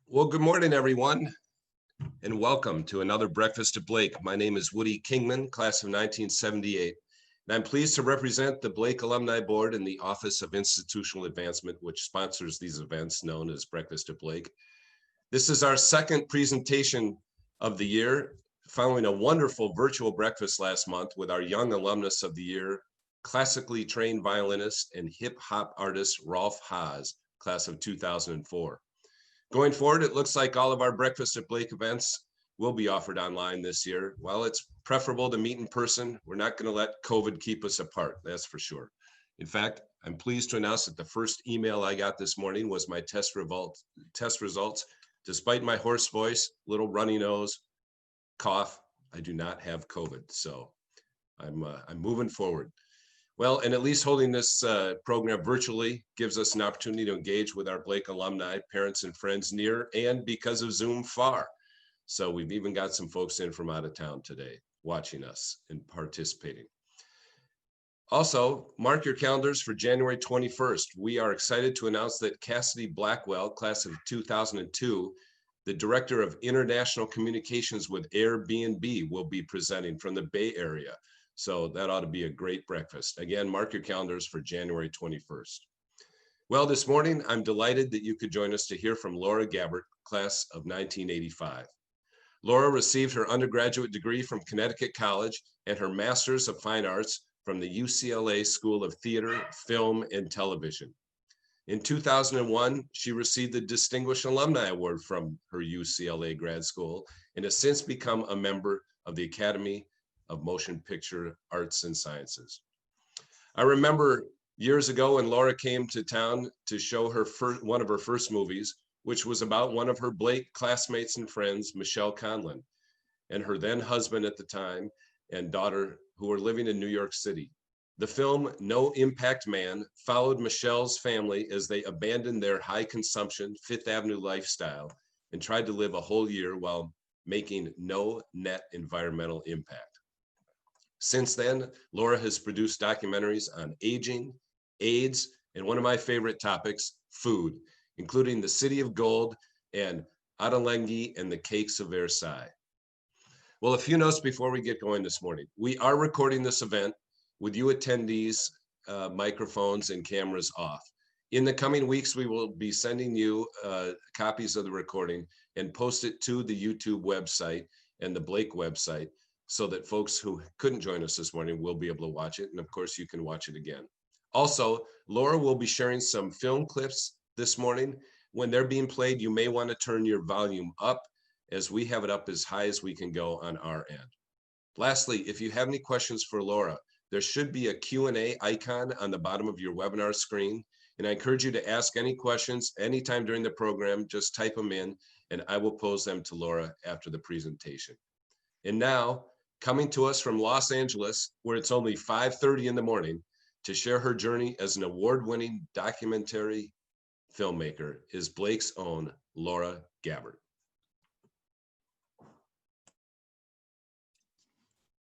Well, good morning, everyone, and welcome to another Breakfast at Blake. My name is Woody Kingman, class of 1978, and I'm pleased to represent the Blake Alumni Board and the Office of Institutional Advancement, which sponsors these events known as Breakfast at Blake. This is our second presentation of the year, following a wonderful virtual breakfast last month with our Young Alumnus of the Year, classically trained violinist and hip-hop artist Rolf Haas, class of 2004. Going forward, it looks like all of our Breakfast at Blake events will be offered online this year. While it's preferable to meet in person, we're not going to let COVID keep us apart, that's for sure. In fact, I'm pleased to announce that the first email I got this morning was my test results. Despite my hoarse voice, little runny nose, cough, I do not have COVID, so I'm moving forward. Well, and at least holding this program virtually gives us an opportunity to engage with our Blake alumni, parents and friends near, and because of Zoom, far. So we've even got some folks in from out of town today watching us and participating. Also, mark your calendars for January 21st. We are excited to announce that Cassidy Blackwell, class of 2002, the Director of International Communications with Airbnb, will be presenting from the Bay Area. So that ought to be a great breakfast. Again, mark your calendars for January 21st. Well, this morning, I'm delighted that you could join us to hear from Laura Gabbert, class of 1985. Laura received her undergraduate degree from Connecticut College and her Master's of Fine Arts from the UCLA School of Theater, Film, and Television. In 2001, she received the Distinguished Alumni Award from her UCLA grad school and has since become a member of the Academy of Motion Picture Arts and Sciences. I remember years ago when Laura came to town to show her one of her first movies, which was about one of her Blake classmates and friends, Michelle Conlon, and her then husband at the time and daughter, who were living in New York City. The film No Impact Man followed Michelle's family as they abandoned their high consumption Fifth Avenue lifestyle and tried to live a whole year while making no net environmental impact. Since then, Laura has produced documentaries on aging, AIDS, and one of my favorite topics, food, including The City of Gold and Ottolenghi and the Cakes of Versailles. Well, a few notes before we get going this morning. We are recording this event with you attendees, microphones and cameras off. In the coming weeks, we will be sending you copies of the recording and post it to the YouTube website and the Blake website, so that folks who couldn't join us this morning will be able to watch it. And of course, you can watch it again. Also, Laura will be sharing some film clips this morning. When they're being played, you may want to turn your volume up, as we have it up as high as we can go on our end. Lastly, if you have any questions for Laura, there should be a Q&A icon on the bottom of your webinar screen. And I encourage you to ask any questions anytime during the program. Just type them in and I will pose them to Laura after the presentation. And now, coming to us from Los Angeles, where it's only 5:30 in the morning, to share her journey as an award-winning documentary filmmaker is Blake's own Laura Gabbert.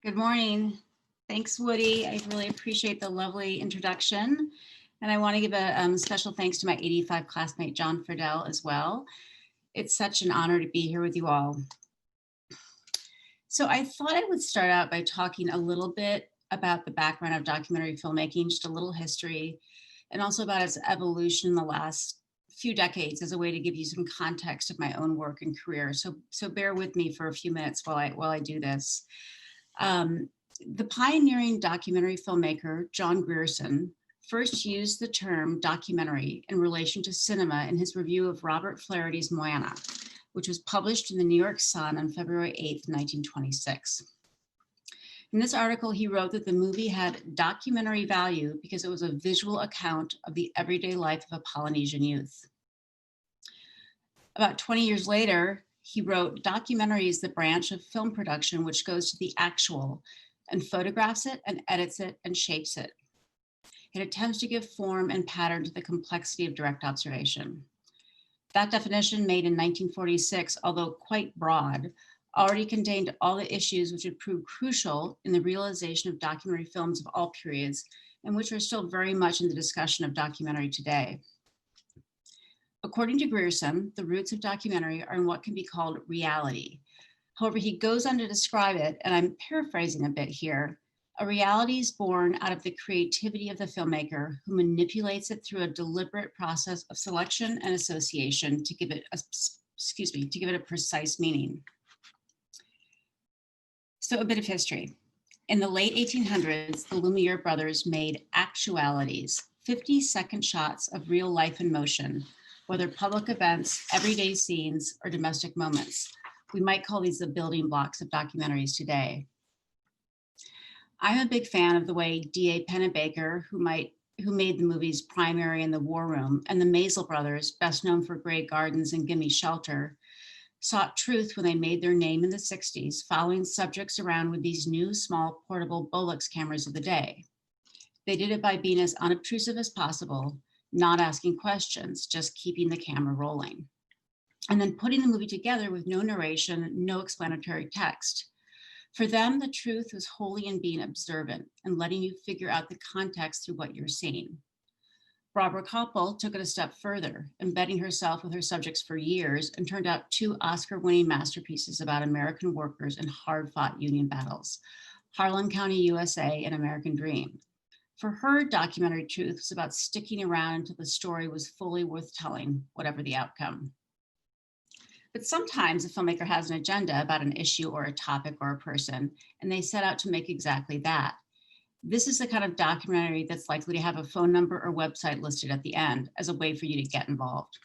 Good morning. Thanks, Woody. I really appreciate the lovely introduction. And I want to give a special thanks to my 85 classmate, John Friedel, as well. It's such an honor to be here with you all. So I thought I would start out by talking a little bit about the background of documentary filmmaking, just a little history, and also about its evolution in the last few decades as a way to give you some context of my own work and career. So bear with me for a few minutes while I do this. The pioneering documentary filmmaker, John Grierson, first used the term documentary in relation to cinema in his review of Robert Flaherty's Moana, which was published in the New York Sun on February 8th, 1926. In this article, he wrote that the movie had documentary value because it was a visual account of the everyday life of a Polynesian youth. About 20 years later, he wrote, documentary is the branch of film production which goes to the actual and photographs it and edits it and shapes it. It attempts to give form and pattern to the complexity of direct observation. That definition, made in 1946, although quite broad, already contained all the issues which would prove crucial in the realization of documentary films of all periods, and which are still very much in the discussion of documentary today. According to Grierson, the roots of documentary are in what can be called reality. However, he goes on to describe it, and I'm paraphrasing a bit here, a reality is born out of the creativity of the filmmaker who manipulates it through a deliberate process of selection and association to give it a precise meaning. So a bit of history. In the late 1800s, the Lumiere brothers made actualities, 50-second shots of real life in motion, whether public events, everyday scenes, or domestic moments. We might call these the building blocks of documentaries today. I'm a big fan of the way D.A. Pennebaker, who made the movies Primary and The War Room, and the Maisel brothers, best known for Grey Gardens and Gimme Shelter, sought truth when they made their name in the 60s, following subjects around with these new small portable Bolex cameras of the day. They did it by being as unobtrusive as possible, not asking questions, just keeping the camera rolling. And then putting the movie together with no narration, no explanatory text. For them, the truth was wholly in being observant and letting you figure out the context through what you're seeing. Barbara Koppel took it a step further, embedding herself with her subjects for years and turned out 2 Oscar-winning masterpieces about American workers in hard-fought union battles, Harlan County, USA, and American Dream. For her, documentary truth was about sticking around until the story was fully worth telling, whatever the outcome. But sometimes a filmmaker has an agenda about an issue or a topic or a person, and they set out to make exactly that. This is the kind of documentary that's likely to have a phone number or website listed at the end as a way for you to get involved.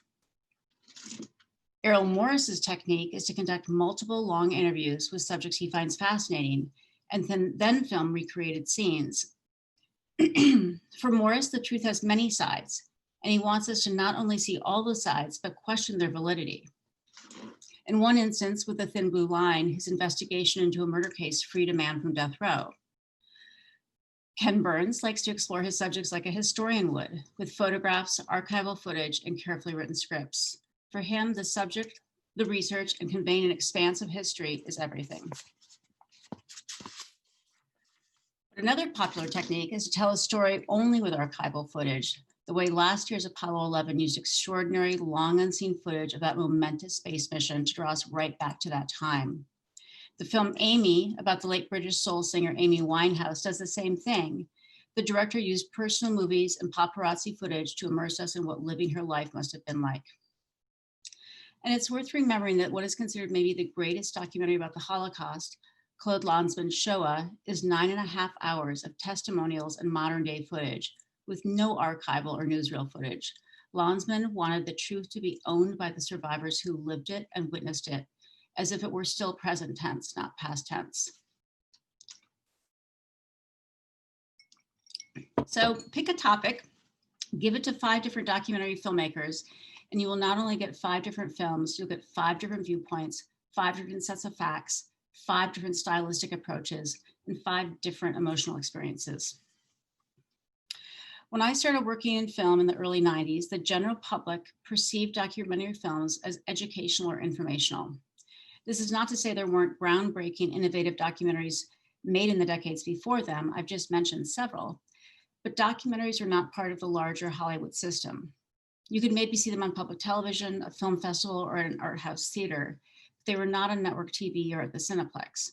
Errol Morris's technique is to conduct multiple long interviews with subjects he finds fascinating and then film recreated scenes. For Morris, the truth has many sides, and he wants us to not only see all the sides, but question their validity. In one instance, with The Thin Blue Line, his investigation into a murder case freed a man from death row. Ken Burns likes to explore his subjects like a historian would, with photographs, archival footage, and carefully written scripts. For him, the subject, the research, and conveying an expanse of history is everything. But another popular technique is to tell a story only with archival footage, the way last year's Apollo 11 used extraordinary, long unseen footage of that momentous space mission to draw us right back to that time. The film Amy, about the late British soul singer Amy Winehouse, does the same thing. The director used personal movies and paparazzi footage to immerse us in what living her life must have been like. And it's worth remembering that what is considered maybe the greatest documentary about the Holocaust, Claude Lanzmann's Shoah, is 9.5 hours of testimonials and modern day footage with no archival or newsreel footage. Lanzmann wanted the truth to be owned by the survivors who lived it and witnessed it, as if it were still present tense, not past tense. So pick a topic, give it to 5 different documentary filmmakers, and you will not only get 5 different films, you'll get 5 different viewpoints, 5 different sets of facts, 5 different stylistic approaches, and 5 different emotional experiences. When I started working in film in the early 90s, the general public perceived documentary films as educational or informational. This is not to say there weren't groundbreaking, innovative documentaries made in the decades before them. I've just mentioned several, but documentaries are not part of the larger Hollywood system. You could maybe see them on public television, a film festival, or an art house theater. They were not on network TV or at the Cineplex.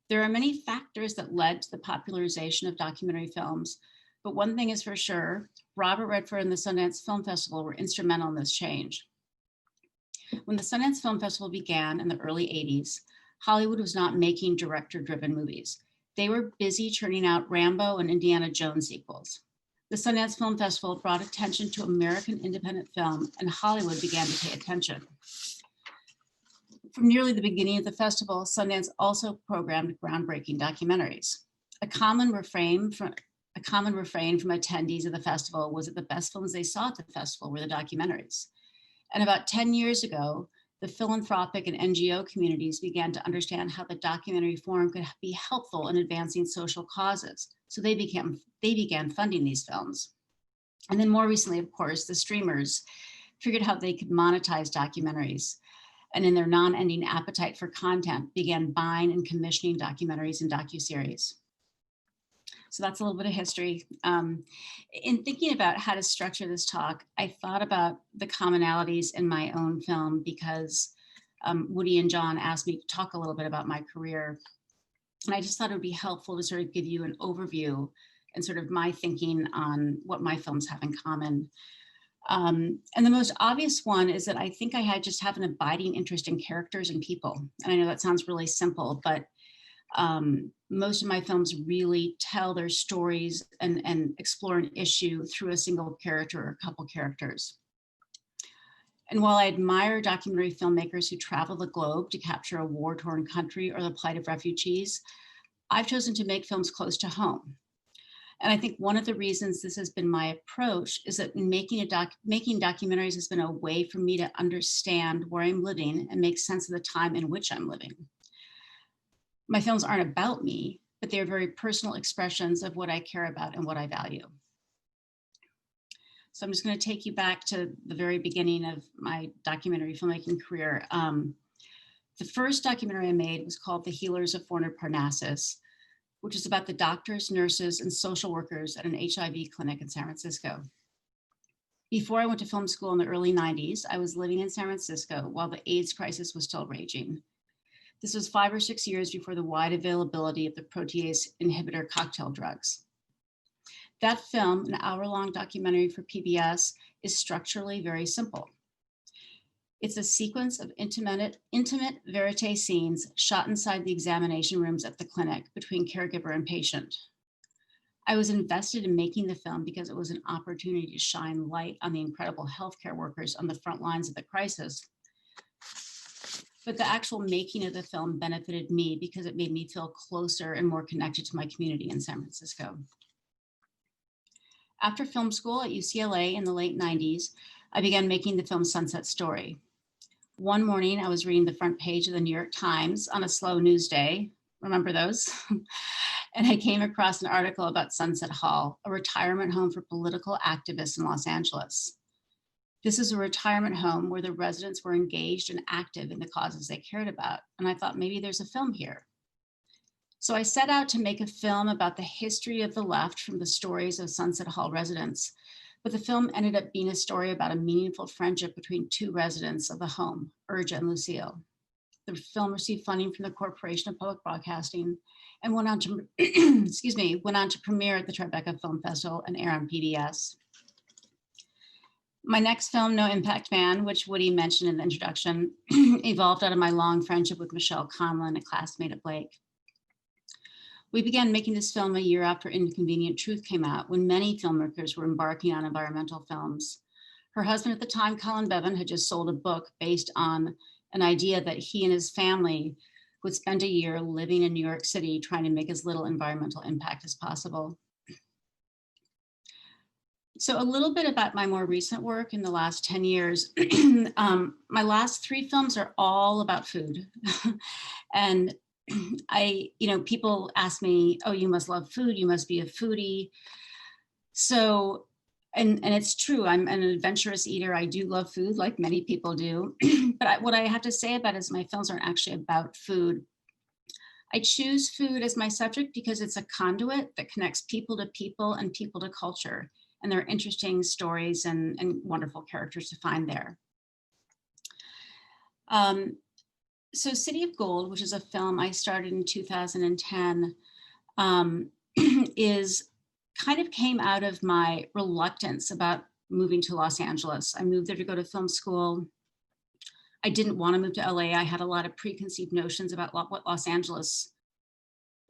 There are many factors that led to the popularization of documentary films, but one thing is for sure, Robert Redford and the Sundance Film Festival were instrumental in this change. When the Sundance Film Festival began in the early 80s, Hollywood was not making director-driven movies. They were busy churning out Rambo and Indiana Jones sequels. The Sundance Film Festival brought attention to American independent film, and Hollywood began to pay attention. From nearly the beginning of the festival, Sundance also programmed groundbreaking documentaries. A common refrain from attendees of the festival was that the best films they saw at the festival were the documentaries. And about 10 years ago, the philanthropic and NGO communities began to understand how the documentary form could be helpful in advancing social causes. So they began funding these films. And then more recently, of course, the streamers figured how they could monetize documentaries, and in their non-ending appetite for content, began buying and commissioning documentaries and docuseries. So that's a little bit of history. In thinking about how to structure this talk, I thought about the commonalities in my own film because Woody and John asked me to talk a little bit about my career. And I just thought it would be helpful to sort of give you an overview and sort of my thinking on what my films have in common. And the most obvious one is that I think I just have an abiding interest in characters and people. And I know that sounds really simple, but most of my films really tell their stories and explore an issue through a single character or a couple characters. And while I admire documentary filmmakers who travel the globe to capture a war-torn country or the plight of refugees, I've chosen to make films close to home. And I think one of the reasons this has been my approach is that making documentaries has been a way for me to understand where I'm living and make sense of the time in which I'm living. My films aren't about me, but they're very personal expressions of what I care about and what I value. So I'm just going to take you back to the very beginning of my documentary filmmaking career. The first documentary I made was called The Healers of Parnassus, which is about the doctors, nurses, and social workers at an HIV clinic in San Francisco. Before I went to film school in the early 90s, I was living in San Francisco while the AIDS crisis was still raging. This was 5 or 6 years before the wide availability of the protease inhibitor cocktail drugs. That film, an hour-long documentary for PBS, is structurally very simple. It's a sequence of intimate verite scenes shot inside the examination rooms at the clinic between caregiver and patient. I was invested in making the film because it was an opportunity to shine light on the incredible healthcare workers on the front lines of the crisis. But the actual making of the film benefited me because it made me feel closer and more connected to my community in San Francisco. After film school at UCLA in the late 90s, I began making the film Sunset Story. One morning, I was reading the front page of the New York Times on a slow news day. Remember those? And I came across an article about Sunset Hall, a retirement home for political activists in Los Angeles. This is a retirement home where the residents were engaged and active in the causes they cared about. And I thought maybe there's a film here. So I set out to make a film about the history of the left from the stories of Sunset Hall residents. But the film ended up being a story about a meaningful friendship between 2 residents of the home, Urja and Lucille. The film received funding from the Corporation of Public Broadcasting and went on to, went on to premiere at the Tribeca Film Festival and air on PBS. My next film, No Impact Man, which Woody mentioned in the introduction, evolved out of my long friendship with Michelle Conlon, a classmate at Blake. We began making this film a year after Inconvenient Truth came out, when many filmmakers were embarking on environmental films. Her husband at the time, Colin Bevan, had just sold a book based on an idea that he and his family would spend a year living in New York City trying to make as little environmental impact as possible. So a little bit about my more recent work in the last 10 years. My last 3 films are all about food. And people ask me, oh, you must love food, you must be a foodie. So, and it's true, I'm an adventurous eater. I do love food like many people do. But what I have to say about it is my films aren't actually about food. I choose food as my subject because it's a conduit that connects people to people and people to culture. And there are interesting stories and wonderful characters to find there. So City of Gold, which is a film I started in 2010, came out of my reluctance about moving to Los Angeles. I moved there to go to film school. I didn't want to move to LA. I had a lot of preconceived notions about what Los Angeles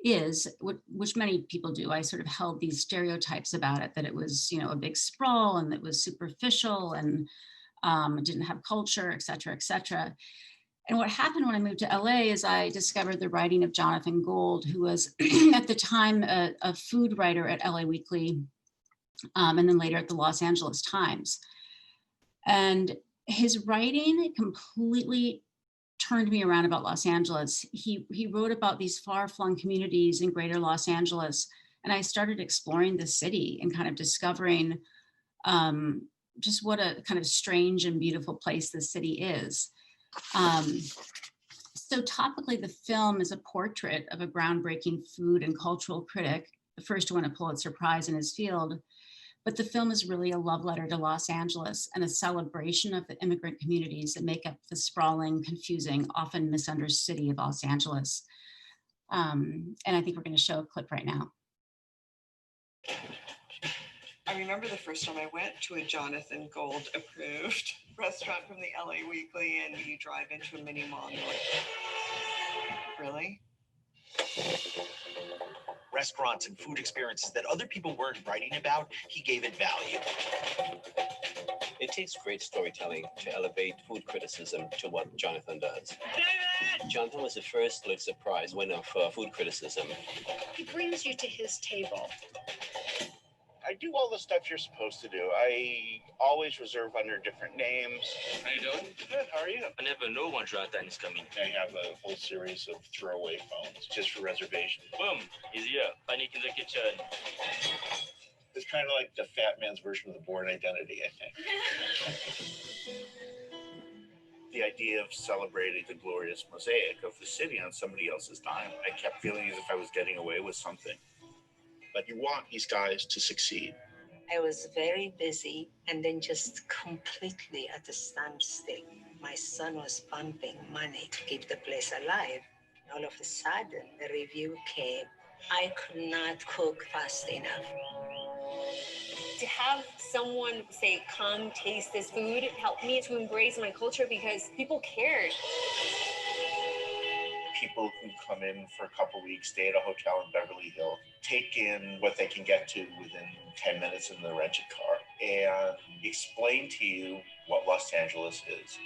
is, which many people do. I sort of held these stereotypes about it, that it was, a big sprawl and it was superficial and didn't have culture, et cetera, et cetera. And what happened when I moved to LA is I discovered the writing of Jonathan Gold, who was at the time a food writer at LA Weekly, and then later at the Los Angeles Times. And his writing completely turned me around about Los Angeles. He wrote about these far-flung communities in greater Los Angeles, and I started exploring the city and kind of discovering just what a kind of strange and beautiful place the city is. So topically, the film is a portrait of a groundbreaking food and cultural critic the first to win a Pulitzer Prize in his field. But the film is really a love letter to Los Angeles and a celebration of the immigrant communities that make up the sprawling, confusing, often misunderstood city of Los Angeles. And I think we're going to show a clip right now. I remember the first time I went to a Jonathan Gold approved restaurant from the LA Weekly, and you drive into a mini mall and you're like, really? Restaurants and food experiences that other people weren't writing about, he gave it value. It takes great storytelling to elevate food criticism to what Jonathan does. Jonathan was the first Pulitzer Prize winner for food criticism. He brings you to his table. I do all the stuff you're supposed to do. I always reserve under different names. How you doing? Good, how are you? I never know when Jonathan is coming. I have a whole series of throwaway phones just for reservations. Boom, he's here. Panic in the kitchen. It's kind of like the fat man's version of the Bourne Identity, I think. The idea of celebrating the glorious mosaic of the city on somebody else's dime, I kept feeling as if I was getting away with something. But you want these guys to succeed. I was very busy and then just completely at a standstill. My son was pumping money to keep the place alive. All of a sudden, the review came. I could not cook fast enough. To have someone say, come taste this food, helped me to embrace my culture because people cared. People who come in for a couple of weeks, stay at a hotel in Beverly Hills, take in what they can get to within 10 minutes in the rented car, and explain to you what Los Angeles is.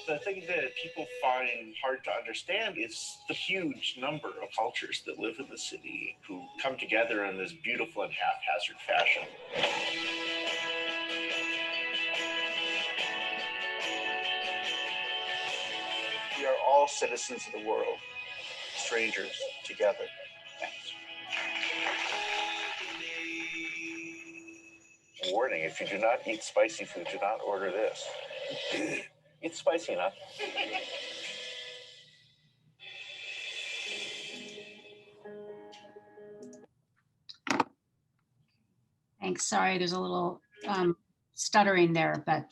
The thing that people find hard to understand is the huge number of cultures that live in the city who come together in this beautiful and haphazard fashion. We are all citizens of the world, strangers together. Thanks. Warning, if you do not eat spicy food, do not order this. It's spicy enough. Thanks. Sorry, there's a little stuttering there, but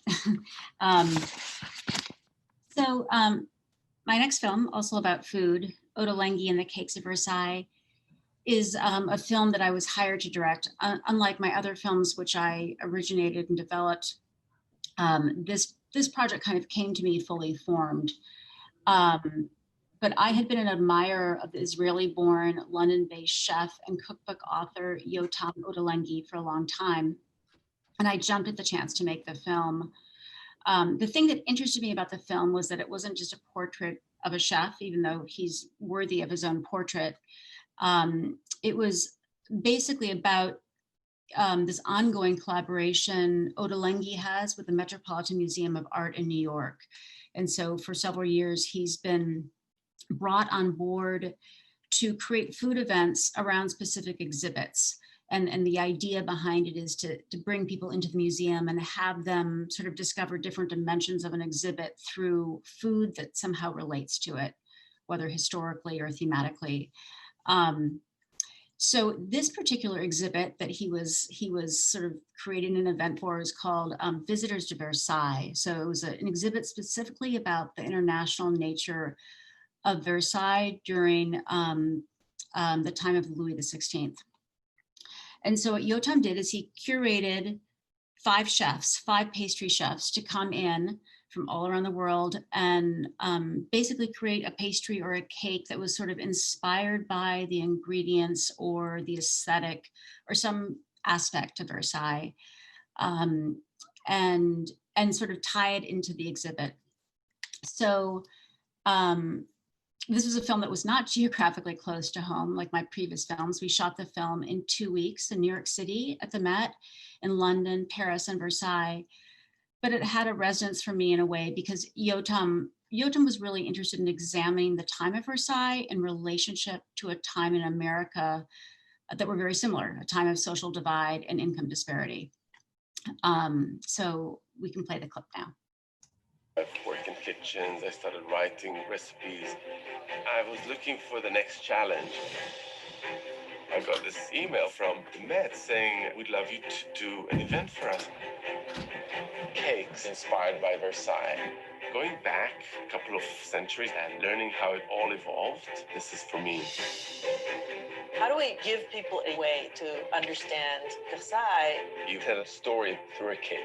my next film, also about food, Ottolenghi and the Cakes of Versailles, is a film that I was hired to direct. Unlike my other films, which I originated and developed, this project kind of came to me fully formed. But I had been an admirer of the Israeli-born, London-based chef and cookbook author Yotam Ottolenghi for a long time, and I jumped at the chance to make the film. The thing that interested me about the film was that it wasn't just a portrait of a chef, even though he's worthy of his own portrait. It was basically about this ongoing collaboration Ottolenghi has with the Metropolitan Museum of Art in New York. And so for several years, he's been brought on board to create food events around specific exhibits. And the idea behind it is to bring people into the museum and have them sort of discover different dimensions of an exhibit through food that somehow relates to it, whether historically or thematically. So this particular exhibit that he was sort of creating an event for is called Visitors to Versailles. So it was an exhibit specifically about the international nature of Versailles during the time of Louis XVI. And so what Yotam did is he curated 5 pastry chefs to come in from all around the world and basically create a pastry or a cake that was sort of inspired by the ingredients or the aesthetic or some aspect of Versailles, and sort of tie it into the exhibit. So this was a film that was not geographically close to home like my previous films. We shot the film in 2 weeks in New York City at the Met, in London, Paris, and Versailles. But it had a resonance for me in a way because Yotam was really interested in examining the time of Versailles in relationship to a time in America that were very similar, a time of social divide and income disparity. So we can play the clip now. Working kitchens. I started writing recipes. I was looking for the next challenge. I got this email from the Met saying, we'd love you to do an event for us. Cakes inspired by Versailles. Going back a couple of centuries and learning how it all evolved, this is for me. How do we give people a way to understand Versailles? You tell a story through a cake.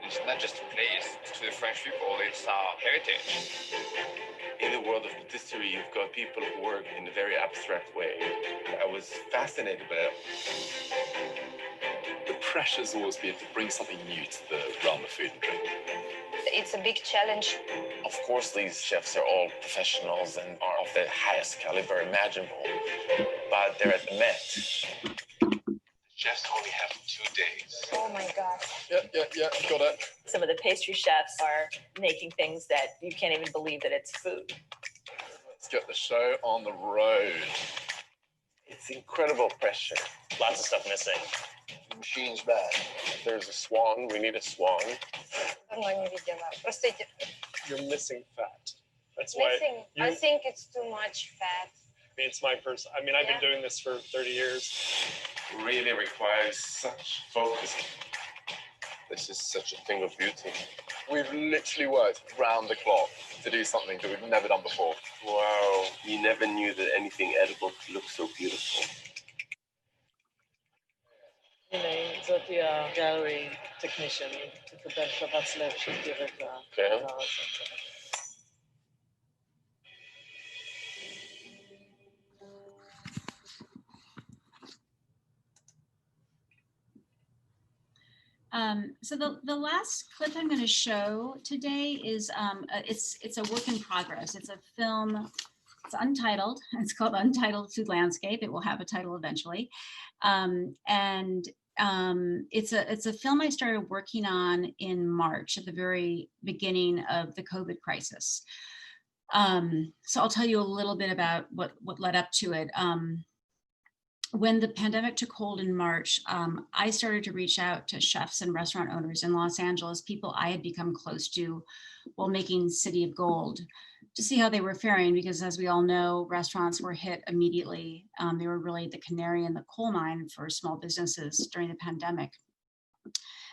It's not just a place. To the French people, it's our heritage. In the world of patisserie, you've got people who work in a very abstract way. I was fascinated by it. The pressure's always been to bring something new to the realm of food and drink. It's a big challenge. Of course, these chefs are all professionals and are of the highest caliber imaginable, but they're at the Met. Chefs only have 2 days. Oh my God. Yeah, got it. Some of the pastry chefs are making things that you can't even believe that it's food. Let's get the show on the road. It's incredible pressure. Lots of stuff missing. The machine's bad. There's a swan. We need a swan. You're missing fat. That's why I think it's too much fat. it's my person. I mean, I've been doing this for 30 years. Really requires such focus. This is such a thing of beauty. We've literally worked round the clock to do something that we've never done before. Wow, you never knew that anything edible could look so beautiful. זאת היא gallery technician, תקבל שבץ לב שתראה את הדבר הזה. So the last clip I'm going to show today is it's a work in progress. It's a film. It's untitled. It's called Untitled Food Landscape. It will have a title eventually, it's a film I started working on in March at the very beginning of the COVID crisis. So I'll tell you a little bit about what led up to it. When the pandemic took hold in March, I started to reach out to chefs and restaurant owners in Los Angeles, people I had become close to while making City of Gold, to see how they were faring, because as we all know, restaurants were hit immediately. They were really the canary in the coal mine for small businesses during the pandemic.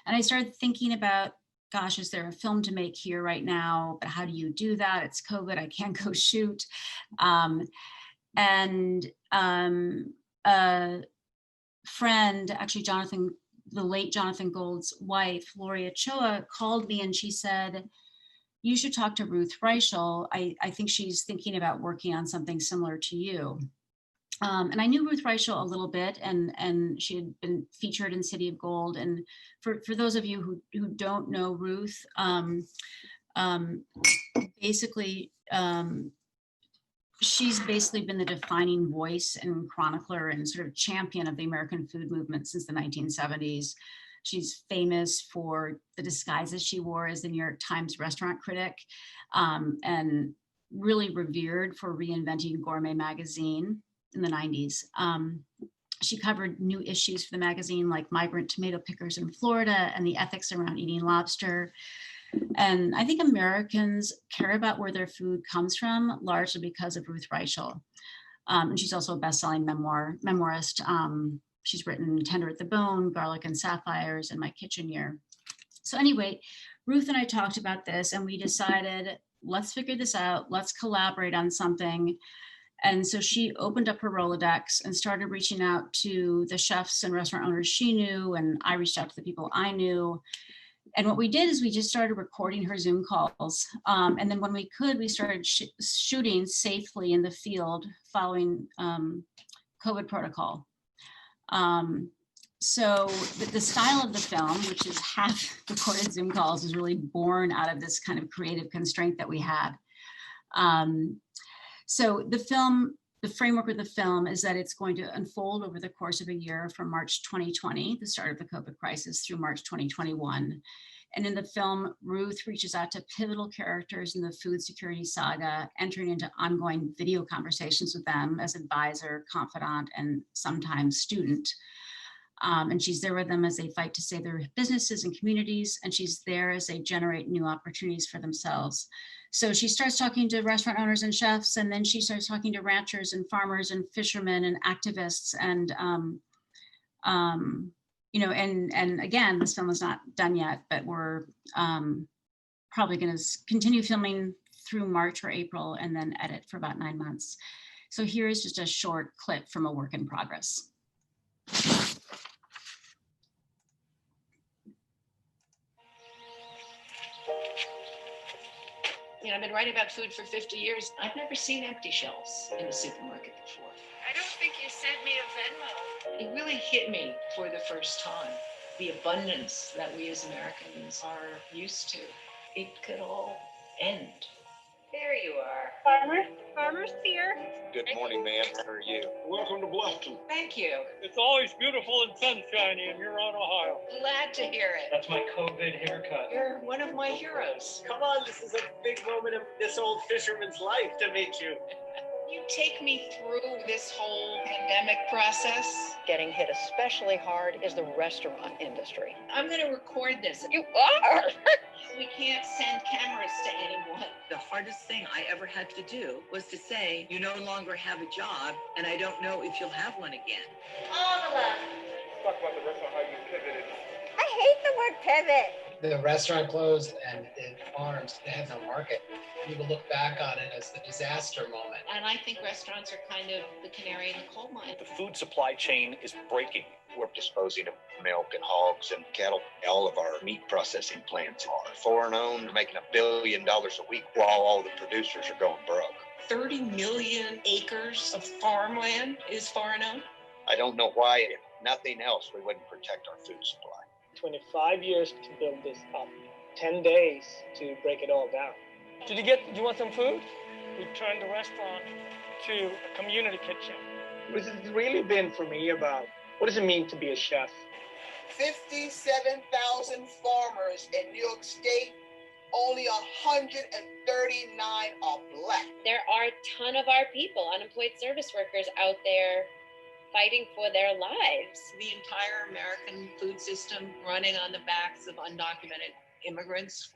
And I started thinking about, gosh, is there a film to make here right now? But how do you do that? It's COVID, I can't go shoot. A friend, actually the late Jonathan Gold's wife, Laura Gabbert, called me and she said, you should talk to Ruth Reichel. I think she's thinking about working on something similar to you. And I knew Ruth Reichel a little bit, and she had been featured in City of Gold. And for those of you who don't know Ruth, she's basically been the defining voice and chronicler and sort of champion of the American food movement since the 1970s. She's famous for the disguises she wore as the New York Times restaurant critic, and really revered for reinventing Gourmet magazine in the 90s. She covered new issues for the magazine like migrant tomato pickers in Florida and the ethics around eating lobster. And I think Americans care about where their food comes from, largely because of Ruth Reichel. And she's also a best-selling memoirist. She's written Tender at the Bone, Garlic and Sapphires, and My Kitchen Year. So anyway, Ruth and I talked about this and we decided, let's figure this out. Let's collaborate on something. And so she opened up her Rolodex and started reaching out to the chefs and restaurant owners she knew. And I reached out to the people I knew. And what we did is we just started recording her Zoom calls. And then when we could, we started shooting safely in the field following COVID protocol. So the style of the film, which is half recorded Zoom calls, is really born out of this kind of creative constraint that we had. So the framework of the film is that it's going to unfold over the course of a year from March 2020, the start of the COVID crisis, through March 2021. And in the film, Ruth reaches out to pivotal characters in the food security saga, entering into ongoing video conversations with them as advisor, confidant, and sometimes student. And she's there with them as they fight to save their businesses and communities, and she's there as they generate new opportunities for themselves. So she starts talking to restaurant owners and chefs, and then she starts talking to ranchers and farmers and fishermen and activists. And, you know, and again, this film is not done yet, but we're probably going to continue filming through March or April and then edit for about 9 months. So here is just a short clip from a work in progress. You know, I've been writing about food for 50 years. I've never seen empty shelves in a supermarket before. I don't think you sent me a Venmo. It really hit me for the first time, the abundance that we as Americans are used to. It could all end. There you are. Farmer's here. Good morning, ma'am. How are you? Welcome to Bluffton. Thank you. It's always beautiful and sunshiny in Huron, Ohio. Glad to hear it. That's my COVID haircut. You're one of my heroes. Come on, this is a big moment of this old fisherman's life to meet you. You take me through this whole pandemic process. Getting hit especially hard is the restaurant industry. I'm going to record this. You are? We can't send cameras to anyone. The hardest thing I ever had to do was to say, you no longer have a job, and I don't know if you'll have one again. All the love. Talk about the restaurant, how you pivoted. I hate the word pivot. The restaurant closed and the farms, they had no market. People look back on it as the disaster moment. And I think restaurants are kind of the canary in the coal mine. The food supply chain is breaking. We're disposing of milk and hogs and cattle. All of our meat processing plants are foreign owned, making $1 billion a week while all the producers are going broke. 30 million acres of farmland is foreign owned. I don't know why, if nothing else, we wouldn't protect our food supply. 25 years to build this up, 10 days to break it all down. Do you want some food? We turned the restaurant to a community kitchen. What has it really been for me about what does it mean to be a chef? 57,000 farmers in New York State, only 139 are Black. There are a ton of our people, unemployed service workers out there fighting for their lives. The entire American food system running on the backs of undocumented immigrants.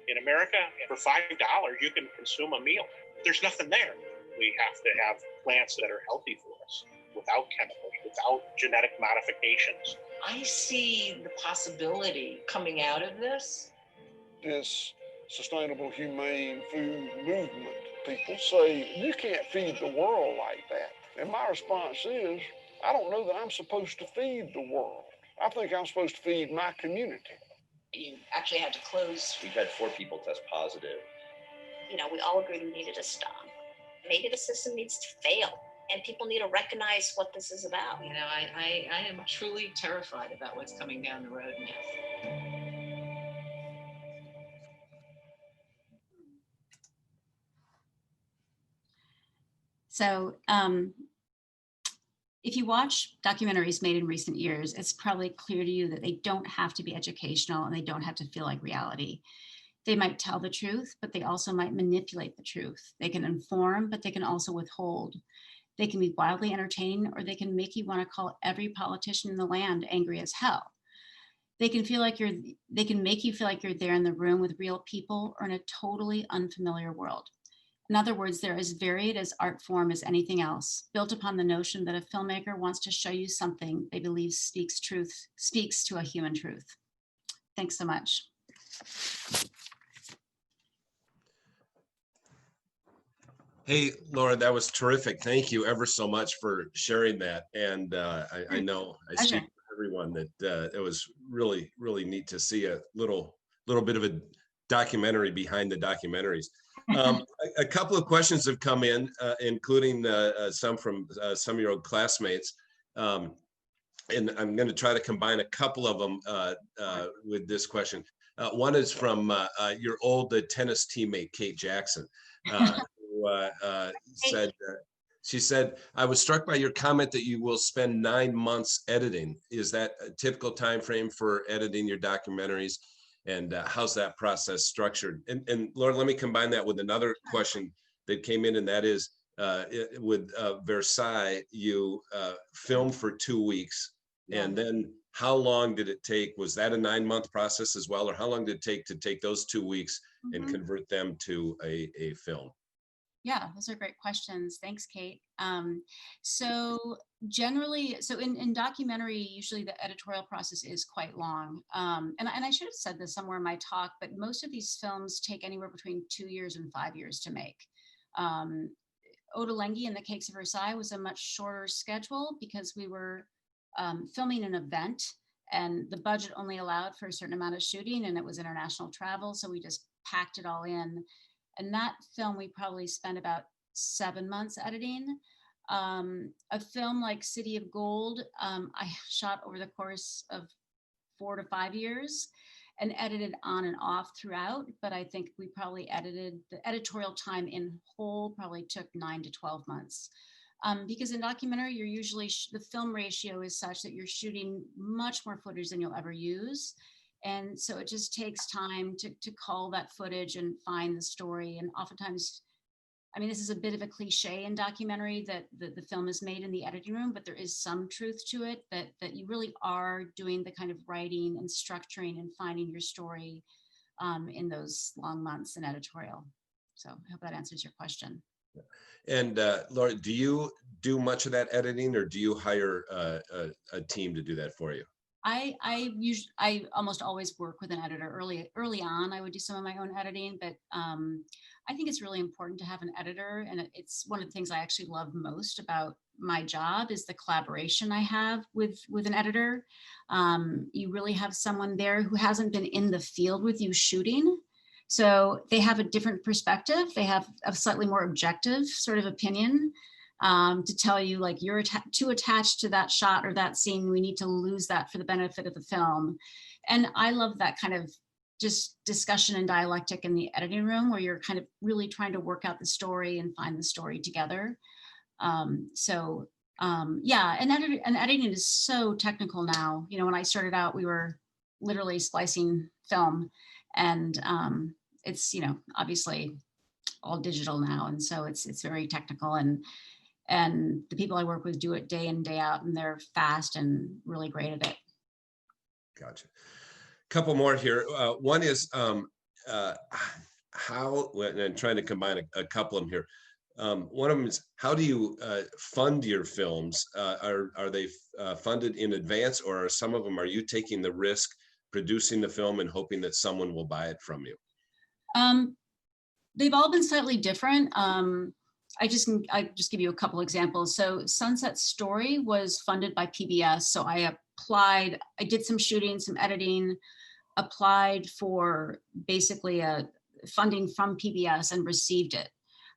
In America, for $5, you can consume a meal. There's nothing there. We have to have plants that are healthy for us, without chemicals, without genetic modifications. I see the possibility coming out of this. This sustainable, humane food movement, people say, you can't feed the world like that. And my response is, I don't know that I'm supposed to feed the world. I think I'm supposed to feed my community. You actually had to close. We've had 4 people test positive. You know, we all agreed we needed to stop. Maybe the system needs to fail, and people need to recognize what this is about. You know, I am truly terrified about what's coming down the road now. So if you watch documentaries made in recent years, it's probably clear to you that they don't have to be educational and they don't have to feel like reality. They might tell the truth, but they also might manipulate the truth. They can inform, but they can also withhold. They can be wildly entertaining, or they can make you want to call every politician in the land angry as hell. They can make you feel like you're there in the room with real people or in a totally unfamiliar world. In other words, they're as varied as art form as anything else, built upon the notion that a filmmaker wants to show you something they believe speaks to a human truth. Thanks so much. Hey, Laura, that was terrific. Thank you ever so much for sharing that. And I know I speak for everyone that it was really, really neat to see a little bit of a documentary behind the documentaries. A couple of questions have come in, including some from some of your old classmates. And I'm going to try to combine a couple of them with this question. One is from your old tennis teammate, Kate Jackson, who said, she said, I was struck by your comment that you will spend 9 months editing. Is that a typical time frame for editing your documentaries? And how's that process structured? And Laura, let me combine that with another question that came in, and that is, with Versailles, you filmed for 2 weeks and then how long did it take? Was that a 9-month process as well? Or how long did it take to take those 2 weeks and convert them to a film? Yeah, those are great questions. Thanks, Kate. So generally, in documentary, usually the editorial process is quite long. And I should have said this somewhere in my talk, but most of these films take anywhere between 2 years and 5 years to make. Ottolenghi and the Cakes of Versailles was a much shorter schedule because we were filming an event and the budget only allowed for a certain amount of shooting and it was international travel. So we just packed it all in. And that film, we probably spent about 7 months editing. A film like City of Gold, I shot over the course of 4 to 5 years and edited on and off throughout. But I think we probably edited, the editorial time in whole probably took 9 to 12 months. Because in documentary, you're usually, the film ratio is such that you're shooting much more footage than you'll ever use. And so it just takes time to cull that footage and find the story. And oftentimes, I mean, this is a bit of a cliche in documentary that the film is made in the editing room, but there is some truth to it that you really are doing the kind of writing and structuring and finding your story in those long months in editorial. So I hope that answers your question. And Laura, do you do much of that editing or do you hire a team to do that for you? I almost always work with an editor. Early on, I would do some of my own editing, but I think it's really important to have an editor. And it's one of the things I actually love most about my job is the collaboration I have with an editor. You really have someone there who hasn't been in the field with you shooting. So they have a different perspective. They have a slightly more objective sort of opinion. To tell you like you're too attached to that shot or that scene, we need to lose that for the benefit of the film. And I love that kind of just discussion and dialectic in the editing room where you're kind of really trying to work out the story and find the story together. Yeah, and editing is so technical now. You know, when I started out, we were literally splicing film and it's, you know, obviously all digital now. And so it's very technical and the people I work with do it day in, day out, and they're fast and really great at it. Gotcha. Couple more here. One is how, and trying to combine a couple of them here. One of them is how do you fund your films? Are they funded in advance, or are some of them, are you taking the risk producing the film and hoping that someone will buy it from you? They've all been slightly different. I just give you a couple examples. So Sunset Story was funded by PBS. So I did some shooting, some editing, applied for basically a funding from PBS and received it.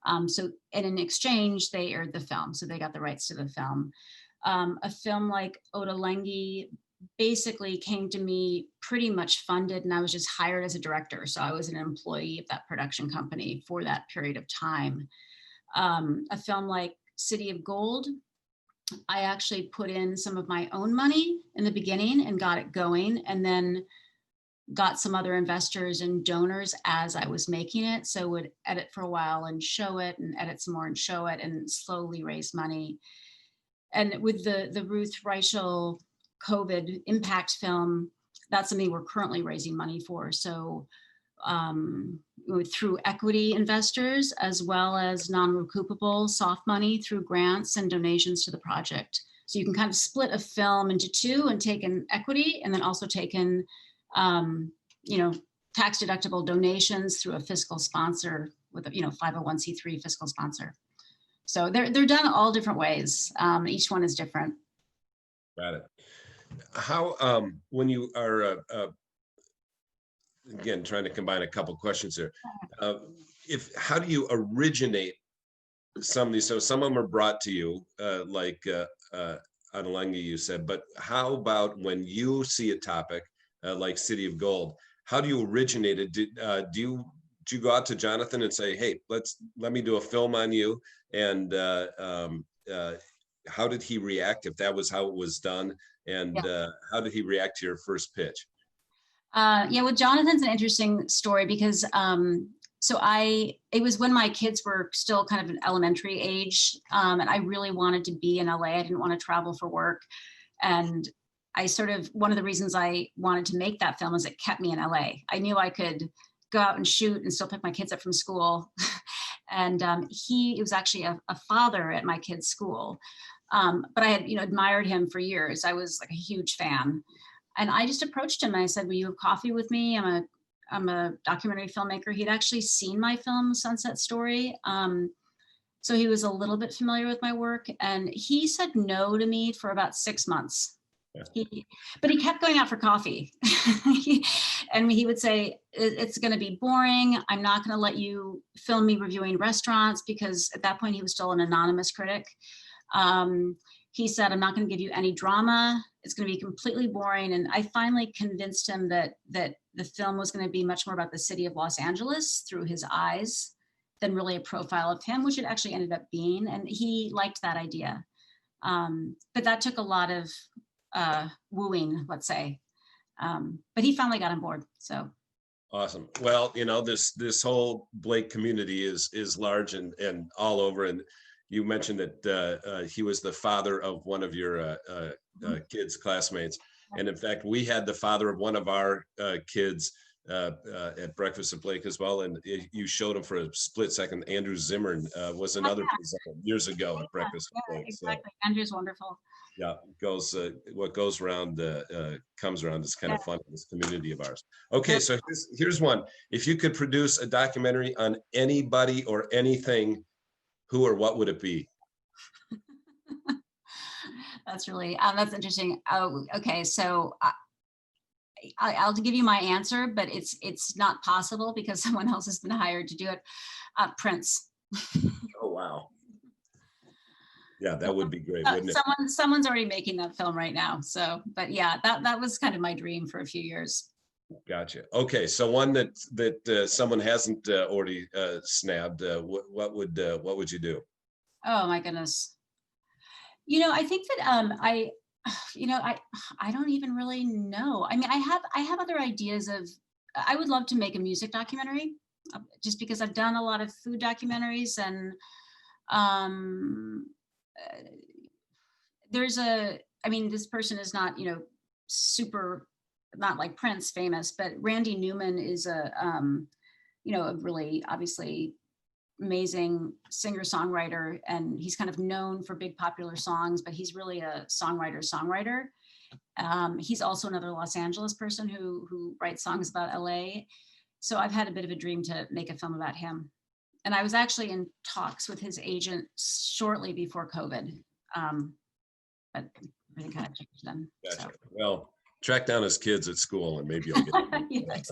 And in exchange, they aired the film. So they got the rights to the film. A film like Ottolenghi basically came to me pretty much funded, and I was just hired as a director. So I was an employee of that production company for that period of time. A film like City of Gold, I actually put in some of my own money in the beginning and got it going, and then got some other investors and donors as I was making it. So would edit for a while and show it and edit some more and show it and slowly raise money. And with the Ruth Reichel COVID impact film, that's something we're currently raising money for. So through equity investors, as well as non-recoupable soft money through grants and donations to the project. So you can kind of split a film into two and take in equity and then also take in, tax deductible donations through a fiscal sponsor with a, 501c3 fiscal sponsor. So they're done all different ways. Each one is different. Got it. How, when you are, again, trying to combine a couple questions here. How do you originate some of these? So some of them are brought to you, like Ottolenghi, you said, but how about when you see a topic like City of Gold, how do you originate it? Do you go out to Jonathan and say, hey, let me do a film on you? And how did he react if that was how it was done? And how did he react to your first pitch? With Jonathan's an interesting story because it was when my kids were still kind of an elementary age, and I really wanted to be in LA. I didn't want to travel for work. And one of the reasons I wanted to make that film is it kept me in LA. I knew I could go out and shoot and still pick my kids up from school. And he was actually a father at my kid's school. But I had, admired him for years. I was like a huge fan. And I just approached him and I said, will you have coffee with me? I'm a documentary filmmaker. He'd actually seen my film, Sunset Story. So he was a little bit familiar with my work, and he said no to me for about 6 months. Yeah. But he kept going out for coffee. And he would say, it's going to be boring. I'm not going to let you film me reviewing restaurants, because at that point he was still an anonymous critic. He said, I'm not going to give you any drama. It's going to be completely boring. And I finally convinced him that the film was going to be much more about the city of Los Angeles through his eyes than really a profile of him, which it actually ended up being. And he liked that idea. But that took a lot of wooing, let's say. But he finally got on board, so. Awesome. Well, this whole Blake community is large and all over. And you mentioned that he was the father of one of your kids' classmates. And in fact, we had the father of one of our kids at Breakfast at Blake as well. And you showed him for a split second. Andrew Zimmern was another presenter years ago at Breakfast at Blake. Exactly. So, Andrew's wonderful. Yeah, what goes around comes around. Is kind of fun in this community of ours. Okay, so here's one. If you could produce a documentary on anybody or anything, who or what would it be? That's really, that's interesting. Oh, okay, so I'll give you my answer, but it's not possible because someone else has been hired to do it. Prince. Oh, wow. Yeah, that would be great, wouldn't it? Someone's already making that film right now. So, but yeah, that was kind of my dream for a few years. Gotcha. Okay, so one that someone hasn't already snabbed. What would you do? Oh my goodness. I think that I don't even really know. I mean, I have other ideas of. I would love to make a music documentary, just because I've done a lot of food documentaries, and this person is not, super, not like Prince famous, but Randy Newman is a really obviously amazing singer-songwriter, and he's kind of known for big popular songs, but he's really a songwriter. He's also another Los Angeles person who writes songs about LA. So I've had a bit of a dream to make a film about him. And I was actually in talks with his agent shortly before COVID. But everything kind of changed then. Gotcha. So. Well, track down his kids at school and maybe you'll get it. Yes.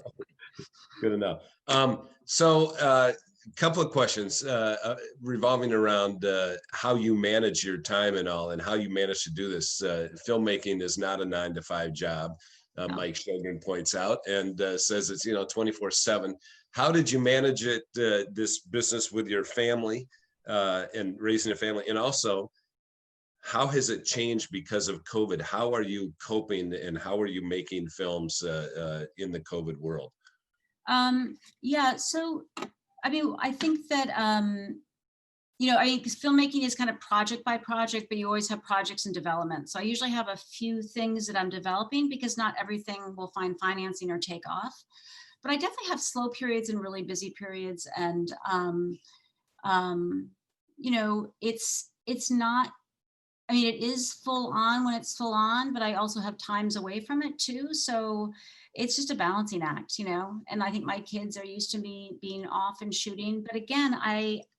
Good enough. So a couple of questions revolving around how you manage your time and all, and how you manage to do this. Filmmaking is not a 9-to-5 job. No. Mike Shogren points out, and says it's 24/7. How did you manage it, this business with your family and raising a family? And also, how has it changed because of COVID? How are you coping, and how are you making films in the COVID world? Yeah, so, I mean, I think that, because filmmaking is kind of project by project, but you always have projects in development. So I usually have a few things that I'm developing, because not everything will find financing or take off. But I definitely have slow periods and really busy periods. And, it's not, it is full on when it's full on, but I also have times away from it too. So it's just a balancing act, and I think my kids are used to me being off and shooting. But again,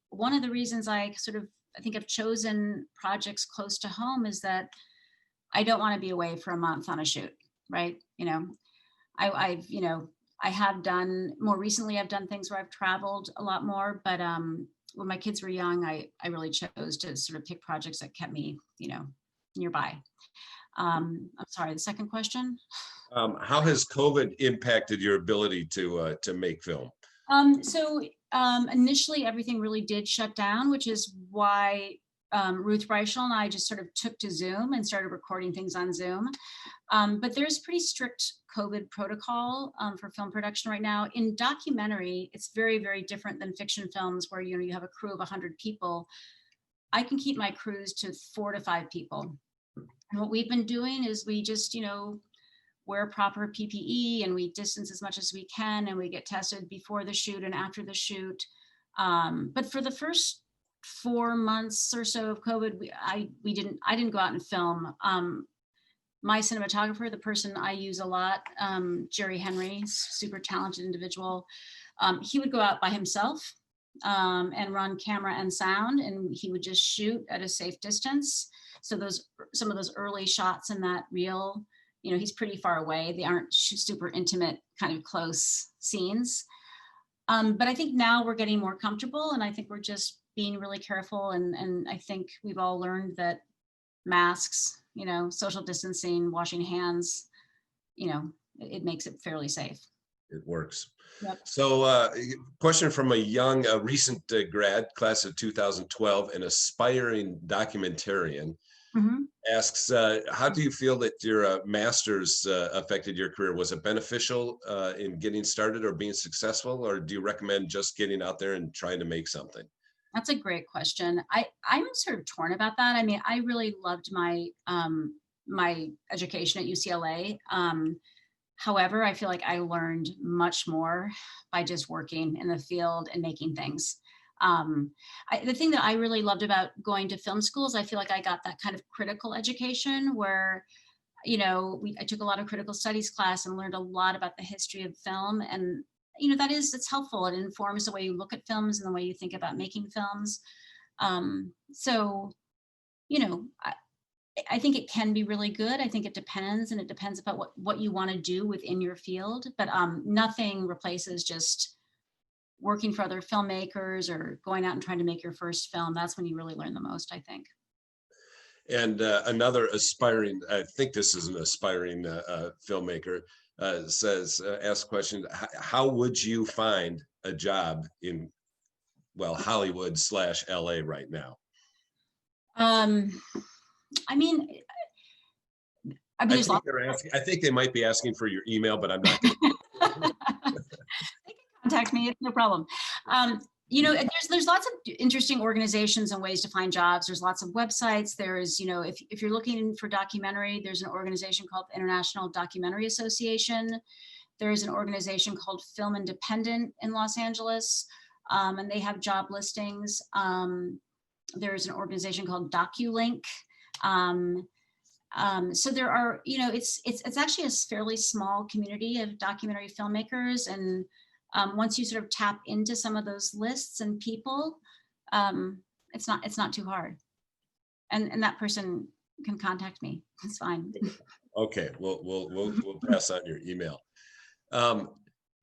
one of the reasons I think I've chosen projects close to home is that I don't want to be away for a month on a shoot, right? I have done, more recently, I've done things where I've traveled a lot more, but when my kids were young, I really chose to sort of pick projects that kept me, nearby. I'm sorry, the second question? How has COVID impacted your ability to make film? Initially, everything really did shut down, which is why Ruth Reichel and I just sort of took to Zoom and started recording things on Zoom. But there's pretty strict COVID protocol for film production right now. In documentary, it's very, very different than fiction films where you have a crew of 100 people. I can keep my crews to 4 to 5 people, And what we've been doing is we just, wear proper PPE and we distance as much as we can, and we get tested before the shoot and after the shoot. But for the first 4 months or so of COVID, I didn't go out and film. My cinematographer, the person I use a lot, Jerry Henry, super talented individual, he would go out by himself and run camera and sound, and he would just shoot at a safe distance. So some of those early shots in that reel, he's pretty far away. They aren't super intimate, kind of close scenes. But I think now we're getting more comfortable, and I think we're just being really careful. And I think we've all learned that masks, social distancing, washing hands, it makes it fairly safe. It works. Yep. So question from a young, recent grad, class of 2012, an aspiring documentarian, asks, how do you feel that your master's affected your career? Was it beneficial in getting started or being successful, or do you recommend just getting out there and trying to make something? That's a great question. I'm sort of torn about that. I mean, I really loved my my education at UCLA. However, I feel like I learned much more by just working in the field and making things. The thing that I really loved about going to film schools, I feel like I got that kind of critical education where, I took a lot of critical studies class and learned a lot about the history of film. And, it's helpful. It informs the way you look at films and the way you think about making films. I think it can be really good. I think it depends, and it depends about what you want to do within your field. But nothing replaces just working for other filmmakers or going out and trying to make your first film. That's when you really learn the most, I think. And another aspiring, I think this is an aspiring filmmaker, asks a question, how would you find a job in, Hollywood / LA right now? I think they might be asking for your email, but I'm not going to. They can contact me, it's no problem. There's lots of interesting organizations and ways to find jobs. There's lots of websites. There's, if you're looking for documentary, there's an organization called International Documentary Association. There's an organization called Film Independent in Los Angeles, and they have job listings. There's an organization called DocuLink. So there are, it's actually a fairly small community of documentary filmmakers, and once you sort of tap into some of those lists and people, it's not too hard, and that person can contact me. It's fine. Okay, we'll pass on your email.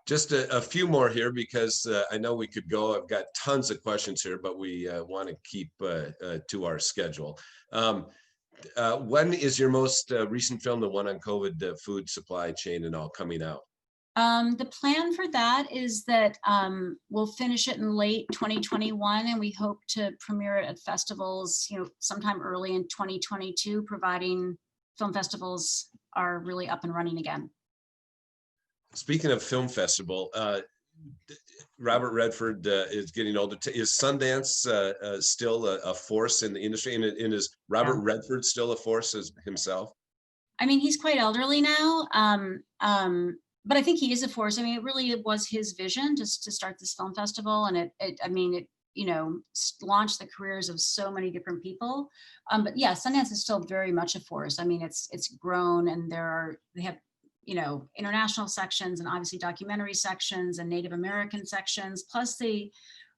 Just a few more here, because I know we could go. I've got tons of questions here, but we want to keep to our schedule. When is your most recent film, the one on COVID, food supply chain and all, coming out? The plan for that is that we'll finish it in late 2021, and we hope to premiere it at festivals, sometime early in 2022, providing film festivals are really up and running again. Speaking of film festival, Robert Redford is getting older. Is Sundance still a force in the industry? And is Robert Redford still a force as himself? I mean, he's quite elderly now, but I think he is a force. I mean, it really was his vision just to start this film festival, and it launched the careers of so many different people. But yeah, Sundance is still very much a force. I mean, it's grown, and they have international sections, and obviously documentary sections and Native American sections. Plus they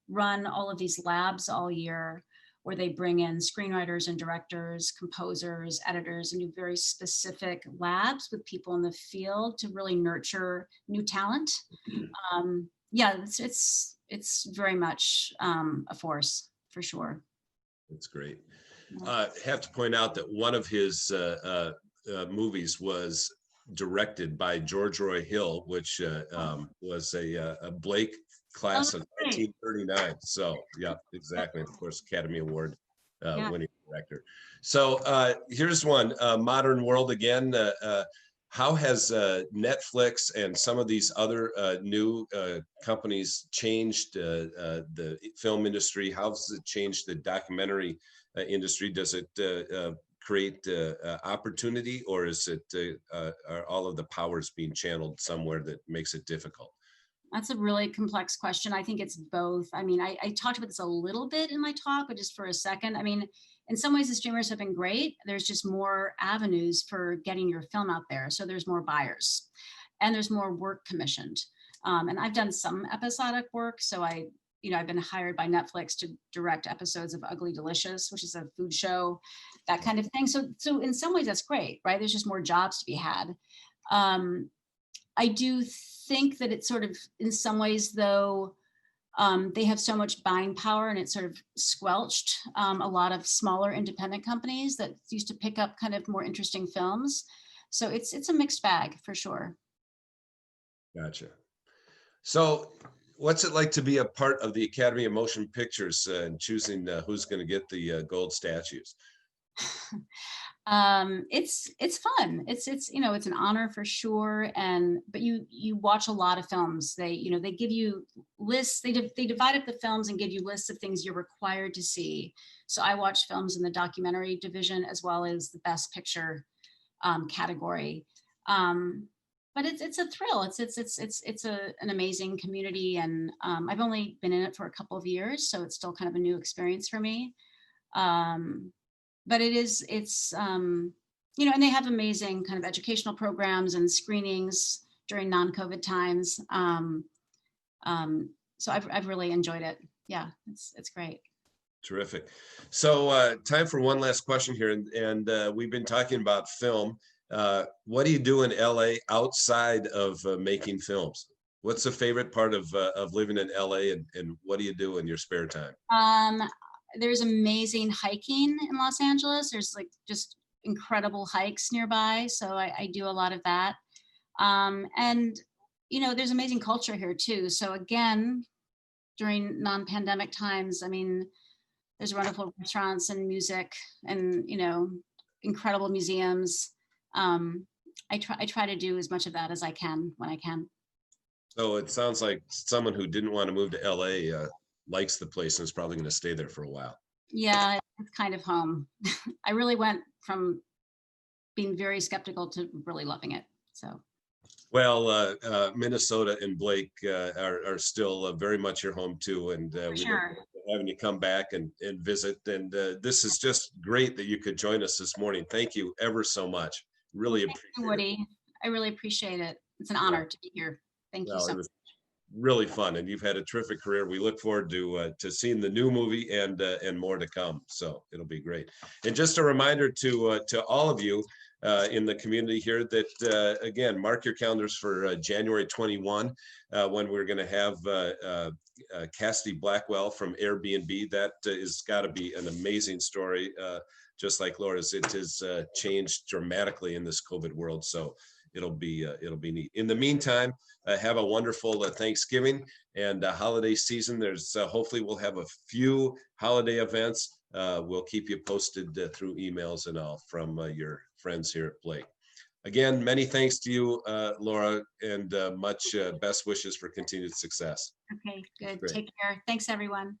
run all of these labs all year where they bring in screenwriters and directors, composers, editors, and do very specific labs with people in the field to really nurture new talent. It's very much a force, for sure. That's great. I have to point out that one of his movies was directed by George Roy Hill, which was a Blake class of 1939. So yeah, exactly. Of course, Academy Award winning director. So here's one, Modern World again. How has Netflix and some of these other new companies changed the film industry? How has it changed the documentary industry? Does it create opportunity, or is it are all of the powers being channeled somewhere that makes it difficult? That's a really complex question. I think it's both. I mean, I talked about this a little bit in my talk, but just for a second. I mean, in some ways the streamers have been great. There's just more avenues for getting your film out there. So there's more buyers and there's more work commissioned. And I've done some episodic work. So I've been hired by Netflix to direct episodes of Ugly Delicious, which is a food show, that kind of thing. So in some ways that's great, right? There's just more jobs to be had. I do think that it's sort of, in some ways though, they have so much buying power and it sort of squelched a lot of smaller independent companies that used to pick up kind of more interesting films. So it's a mixed bag for sure. Gotcha. So what's it like to be a part of the Academy of Motion Pictures and choosing who's going to get the gold statues? It's fun. It's an honor for sure. But you watch a lot of films. They give you lists. They divide up the films and give you lists of things you're required to see. So I watch films in the documentary division as well as the Best Picture category. But it's a thrill. It's an amazing community, and I've only been in it for a couple of years, so it's still kind of a new experience for me. But and they have amazing kind of educational programs and screenings during non-COVID times. So I've really enjoyed it. Yeah, it's great. Terrific. So time for one last question here, and we've been talking about film. What do you do in LA outside of making films? What's the favorite part of living in LA, and what do you do in your spare time? There's amazing hiking in Los Angeles. There's like just incredible hikes nearby. So I do a lot of that. And, there's amazing culture here too. So again, during non-pandemic times, I mean, there's wonderful restaurants and music and, incredible museums. I try to do as much of that as I can when I can. So it sounds like someone who didn't want to move to LA likes the place and is probably going to stay there for a while. Yeah, it's kind of home. I really went from being very skeptical to really loving it. So. Well, Minnesota and Blake are still very much your home too, and we look forward to having you come back and visit. And this is just great that you could join us this morning. Thank you ever so much. Really appreciate it. Woody, I really appreciate it. It's an honor to be here. Thank you so much. Really fun, and you've had a terrific career. We look forward to seeing the new movie and more to come. So it'll be great. And just a reminder to all of you in the community here that again, mark your calendars for January 21 when we're going to have Cassidy Blackwell from Airbnb. That is got to be an amazing story, just like Laura's. It has changed dramatically in this COVID world. So it'll be neat. In the meantime, have a wonderful Thanksgiving and holiday season. There's hopefully we'll have a few holiday events. We'll keep you posted through emails and all from your friends here at Blake. Again, many thanks to you, Laura, and much best wishes for continued success. Okay, good. Great. Take care. Thanks, everyone.